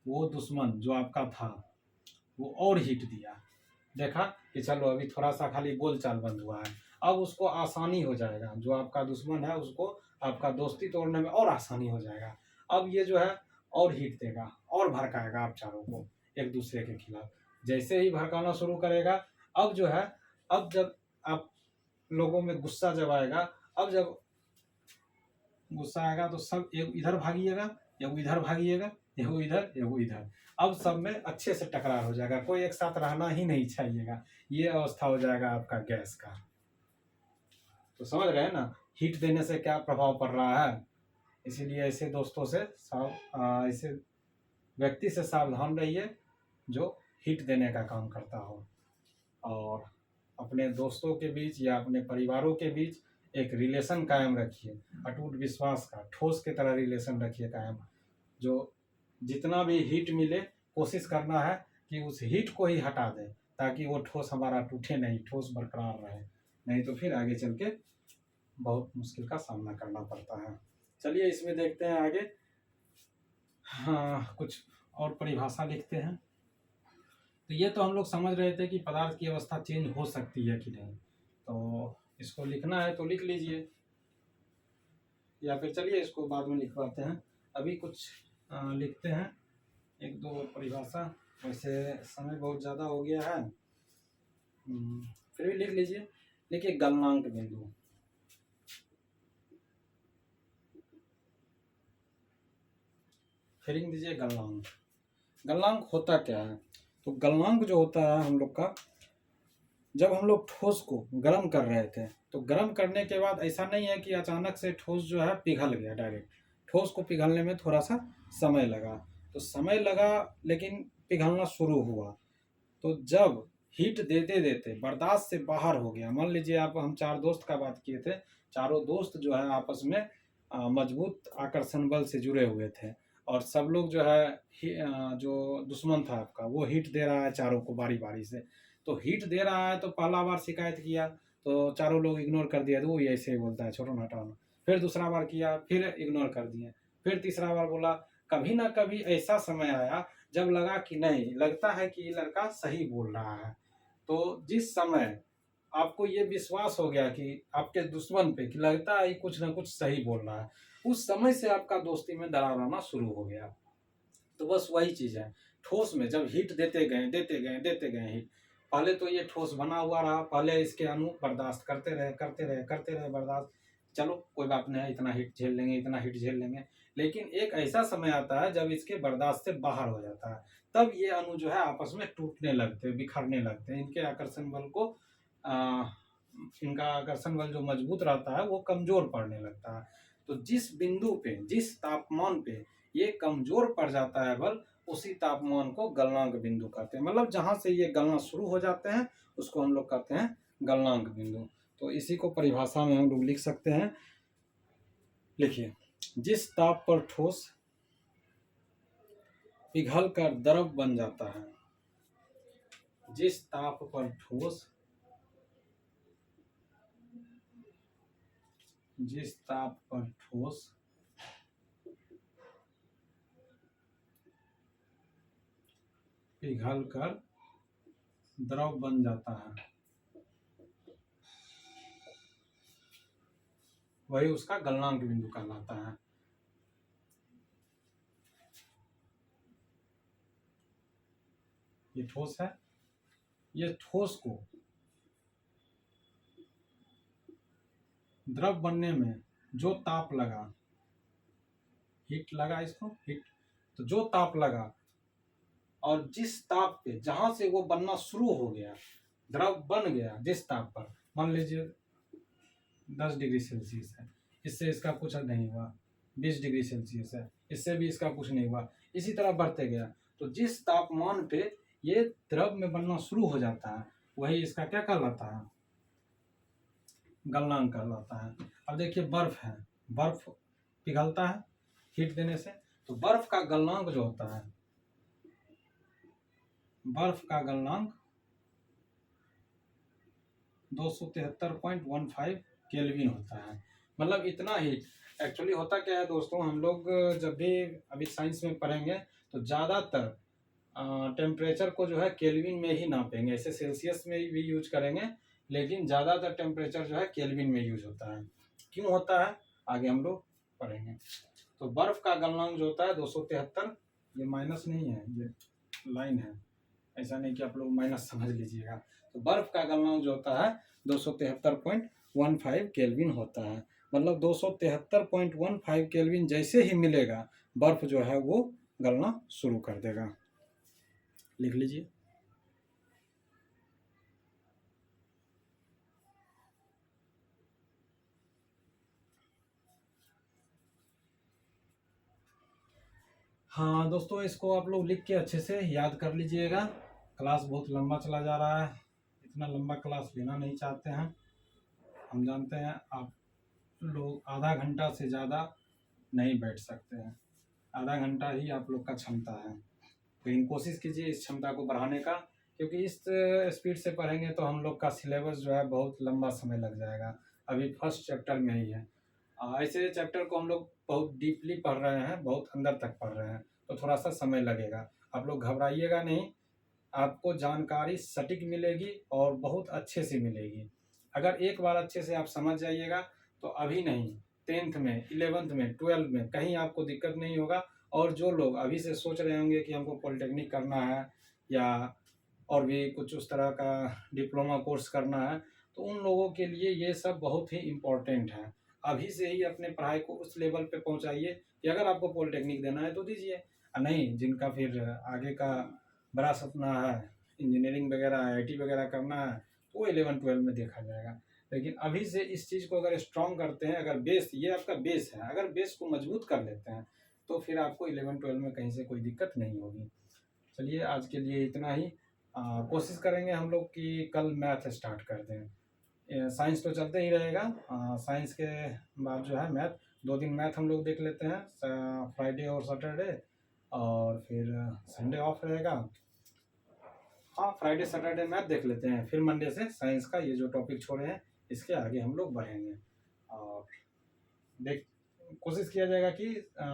वो दुश्मन जो आपका था वो और हिट दिया, देखा कि चलो अभी थोड़ा सा खाली बोल चाल बंद हुआ है, अब उसको आसानी हो जाएगा, जो आपका दुश्मन है उसको आपका दोस्ती तोड़ने में और आसानी हो जाएगा। अब ये जो है और हिट देगा और भड़काएगा आप चारों को एक दूसरे के खिलाफ। जैसे ही भड़काना शुरू करेगा, अब जो है, अब जब आप लोगों में गुस्सा जब आएगा, अब जब गुस्सा आएगा तो सब एक इधर भागिएगा, एक इधर भागिएगा, एगो इधर एगो इधर। अब सब में अच्छे से टकरार हो जाएगा, कोई एक साथ रहना ही नहीं चाहिएगा। ये अवस्था हो जाएगा आपका गैस का। तो समझ रहे हैं ना हीट देने से क्या प्रभाव पड़ रहा है। इसीलिए ऐसे दोस्तों से ऐसे व्यक्ति से सावधान रहिए जो हिट देने का काम करता हो। और अपने दोस्तों के बीच या अपने परिवारों के बीच एक रिलेशन कायम रखिए, अटूट विश्वास का, ठोस के तरह रिलेशन रखिए कायम। जो जितना भी हिट मिले कोशिश करना है कि उस हिट को ही हटा दें ताकि वो ठोस हमारा टूटे नहीं, ठोस बरकरार रहे, नहीं तो फिर आगे चल के बहुत मुश्किल का सामना करना पड़ता है। चलिए इसमें देखते हैं आगे। हाँ, कुछ और परिभाषा लिखते हैं। तो ये तो हम लोग समझ रहे थे कि पदार्थ की अवस्था चेंज हो सकती है कि नहीं, तो इसको लिखना है तो लिख लीजिए, या फिर चलिए इसको बाद में लिखवाते हैं। अभी कुछ लिखते हैं एक दो परिभाषा, वैसे समय बहुत ज़्यादा हो गया है, फिर भी लिख लीजिए। देखिए गलनांक बिंदु, फिरिंग दीजिए गलनांक। गलनांक होता क्या है, तो गलनांक जो होता है हम लोग का, जब हम लोग ठोस को गर्म कर रहे थे तो गर्म करने के बाद ऐसा नहीं है कि अचानक से ठोस जो है पिघल गया डायरेक्ट। ठोस को पिघलने में थोड़ा सा समय लगा, तो समय लगा लेकिन पिघलना शुरू हुआ। तो जब हीट देते देते बर्दाश्त से बाहर हो गया, मान लीजिए आप, हम चार दोस्त का बात किए थे, चारों दोस्त जो है आपस में मजबूत आकर्षण बल से जुड़े हुए थे, और सब लोग जो है जो दुश्मन था आपका वो हीट दे रहा है चारों को बारी बारी से। तो हीट दे रहा है तो पहला बार शिकायत किया तो चारों लोग इग्नोर कर दिया, तो वो ऐसे ही बोलता है छोड़ो ना हटाओ ना। फिर दूसरा बार किया, फिर इग्नोर कर दिए, फिर तीसरा बार बोला। कभी ना कभी ऐसा समय आया जब लगा कि नहीं, लगता है कि ये लड़का सही बोल रहा है। तो जिस समय आपको ये विश्वास हो गया कि आपके दुश्मन पे कि लगता है ये कुछ ना कुछ सही बोल रहा है, उस समय से आपका दोस्ती में दरार आना शुरू हो गया। तो बस वही चीज़ है, ठोस में जब हिट देते गए देते गए देते गए हिट, पहले तो ये ठोस बना हुआ रहा, पहले इसके अणु बर्दाश्त करते रहे करते रहे करते रहे बर्दाश्त, चलो कोई बात नहीं है, इतना हिट झेल लेंगे इतना हिट झेल लेंगे। लेकिन एक ऐसा समय आता है जब इसके बर्दाश्त से बाहर हो जाता है, तब ये अणु जो है आपस में टूटने लगते हैं, बिखरने लगते हैं। इनके आकर्षण बल को आ, इनका आकर्षण बल जो मजबूत रहता है वो कमजोर पड़ने लगता है। तो जिस बिंदु पे, जिस तापमान पे ये कमजोर पड़ जाता है बल, उसी तापमान को गलनांक बिंदु कहते हैं। मतलब जहां से ये गलना शुरू हो जाते हैं उसको हम लोग कहते हैं गलनांक बिंदु। तो इसी को परिभाषा में हम लोग लिख सकते हैं। लिखिए, जिस ताप पर ठोस पिघल कर द्रव बन जाता है, जिस ताप पर ठोस, जिस ताप पर ठोस पिघल कर द्रव बन जाता है वही उसका गलनांक बिंदु कहलाता है। ये ठोस है, ये ठोस को द्रव बनने में जो ताप लगा, हीट लगा, इसको हीट, तो जो ताप लगा और जिस ताप पे जहां से वो बनना शुरू हो गया, द्रव बन गया जिस ताप पर, मान लीजिए 10 डिग्री सेल्सियस है, इससे इसका कुछ नहीं हुआ, 20 डिग्री सेल्सियस है, इससे भी इसका कुछ नहीं हुआ, इसी तरह बढ़ते गया, तो जिस तापमान पे ये द्रव में बनना शुरू हो जाता है वही इसका क्या कहलाता है, गलनांक कहलाता है। अब देखिए बर्फ है, बर्फ पिघलता है हीट देने से, तो बर्फ का गलनांक जो होता है, बर्फ का गलनांक 273.15 केल्विन होता है। मतलब इतना हीट एक्चुअली होता क्या है दोस्तों, हम लोग जब भी अभी साइंस में पढ़ेंगे तो ज़्यादातर टेम्परेचर को जो है केल्विन में ही नापेंगे, ऐसे सेल्सियस में भी यूज करेंगे, लेकिन ज़्यादातर टेम्परेचर जो है केल्विन में यूज होता है। क्यों होता है आगे हम लोग पढ़ेंगे। तो बर्फ का गलनांक जो होता है 273, ये माइनस नहीं है, ये लाइन है, ऐसा नहीं कि आप लोग माइनस समझ लीजिएगा। तो बर्फ का गलनांक जो होता है 273.15 केल्विन होता है। मतलब 273.15 केल्विन जैसे ही मिलेगा बर्फ जो है वो गलना शुरू कर देगा। लिख लीजिए। हाँ दोस्तों, इसको आप लोग लिख के अच्छे से याद कर लीजिएगा। क्लास बहुत लंबा चला जा रहा है, इतना लंबा क्लास लेना नहीं चाहते हैं, हम जानते हैं आप लोग आधा घंटा से ज़्यादा नहीं बैठ सकते हैं, आधा घंटा ही आप लोग का क्षमता है, लेकिन कोशिश कीजिए इस क्षमता को बढ़ाने का, क्योंकि इस स्पीड से पढ़ेंगे तो हम लोग का सिलेबस जो है बहुत लंबा समय लग जाएगा। अभी फर्स्ट चैप्टर में ही है, ऐसे चैप्टर को हम लोग बहुत डीपली पढ़ रहे हैं, बहुत अंदर तक पढ़ रहे हैं, तो थोड़ा सा समय लगेगा। आप लोग घबराइएगा नहीं, आपको जानकारी सटीक मिलेगी और बहुत अच्छे से मिलेगी। अगर एक बार अच्छे से आप समझ जाइएगा तो अभी नहीं, 10th में, 11th में, 12th में कहीं आपको दिक्कत नहीं होगा। और जो लोग अभी से सोच रहे होंगे कि हमको पॉलिटेक्निक करना है या और भी कुछ उस तरह का डिप्लोमा कोर्स करना है, तो उन लोगों के लिए ये सब बहुत ही इम्पोर्टेंट है। अभी से ही अपने पढ़ाई को उस लेवल पे पहुंचाइए कि अगर आपको पॉलिटेक्निक देना है तो दीजिए, नहीं जिनका फिर आगे का बड़ा सपना है, इंजीनियरिंग वगैरह, आईआईटी वगैरह करना है, तो वो 11-12 में देखा जाएगा। लेकिन अभी से इस चीज़ को अगर स्ट्रॉन्ग करते हैं, अगर बेस, ये आपका बेस है, अगर बेस को मजबूत कर लेते हैं तो फिर आपको 11-12 में कहीं से कोई दिक्कत नहीं होगी। चलिए आज के लिए इतना ही। कोशिश करेंगे हम लोग कि कल मैथ स्टार्ट कर दें। साइंस तो चलते ही रहेगा, साइंस के बाद जो है मैथ, 2 दिन मैथ हम लोग देख लेते हैं, फ्राइडे और सैटरडे, और फिर संडे ऑफ रहेगा। हाँ, फ्राइडे सैटरडे मैथ देख लेते हैं, फिर मंडे से साइंस का ये जो टॉपिक छोड़े हैं इसके आगे हम लोग बढ़ेंगे। और देख कोशिश किया जाएगा कि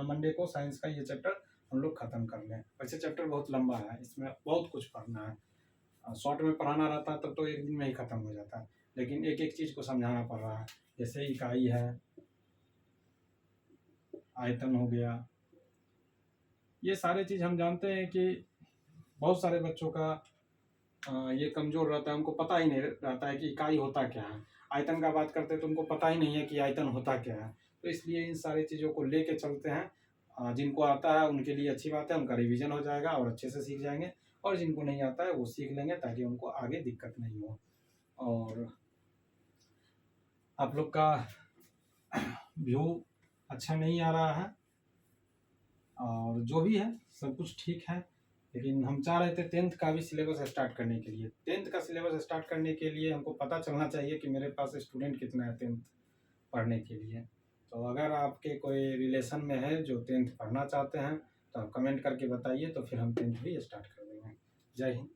मंडे को साइंस का ये चैप्टर हम लोग ख़त्म कर लें। वैसे चैप्टर बहुत लंबा है, इसमें बहुत कुछ पढ़ना है। शॉर्ट में पढ़ाना रहता तब तो एक दिन में ही ख़त्म हो जाता है, लेकिन एक एक चीज़ को समझाना पड़ रहा है। जैसे इकाई है, आयतन हो गया, ये सारे चीज़ हम जानते हैं कि बहुत सारे बच्चों का ये कमज़ोर रहता है, उनको पता ही नहीं रहता है कि इकाई होता क्या है। आयतन का बात करते हैं तो उनको पता ही नहीं है कि आयतन होता क्या है। तो इसलिए इन सारी चीज़ों को लेके चलते हैं। जिनको आता है उनके लिए अच्छी बात है, उनका रिवीजन हो जाएगा और अच्छे से सीख जाएंगे, और जिनको नहीं आता है वो सीख लेंगे ताकि उनको आगे दिक्कत नहीं हो। और आप लोग का व्यू अच्छा नहीं आ रहा है, और जो भी है सब कुछ ठीक है, लेकिन हम चाह रहे थे 10th का भी सिलेबस स्टार्ट करने के लिए। 10th का सिलेबस स्टार्ट करने के लिए हमको पता चलना चाहिए कि मेरे पास स्टूडेंट कितना है 10th पढ़ने के लिए। तो अगर आपके कोई रिलेशन में है जो 10th पढ़ना चाहते हैं तो आप कमेंट करके बताइए, तो फिर हम 10th भी स्टार्ट कर देंगे। जय हिंद।